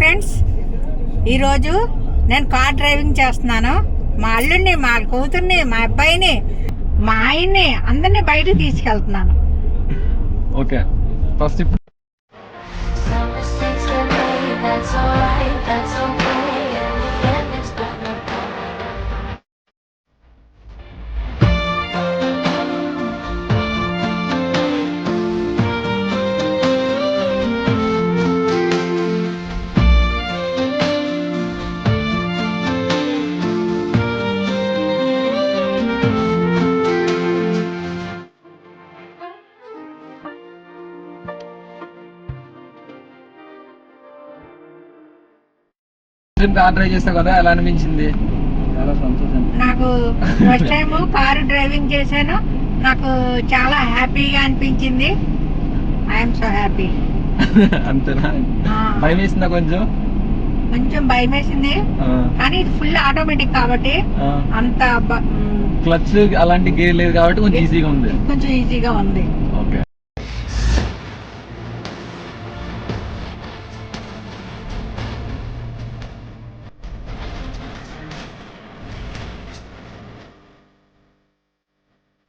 Friends, ఈరోజు నేను car driving చేస్తున్నాను. మా అల్లుడిని, మా కూతుర్ని, మా అబ్బాయిని, మా ఆయన్ని అందరినీ బయటకు తీసుకెళ్తున్నాను. ఓకే, ఫస్ట్ కార్ డ్రైవ్ చేస్తావు కదా, ఎలా అనిపించింది? చాలా సంతోషం. నాకు ఫస్ట్ టైం కారు డ్రైవింగ్ చేశాను. నాకు చాలా హ్యాపీగా అనిపించింది. I'm so happy. అంతేనా? భయం వేసిందా? కొంచెం భయం వేసింది, కానీ ఇది ఫుల్ ఆటోమేటిక్ కాబట్టి అంత క్లచ్ అలాంటి గేర్ లేదు కాబట్టి కొంచెం ఈజీగా ఉంది.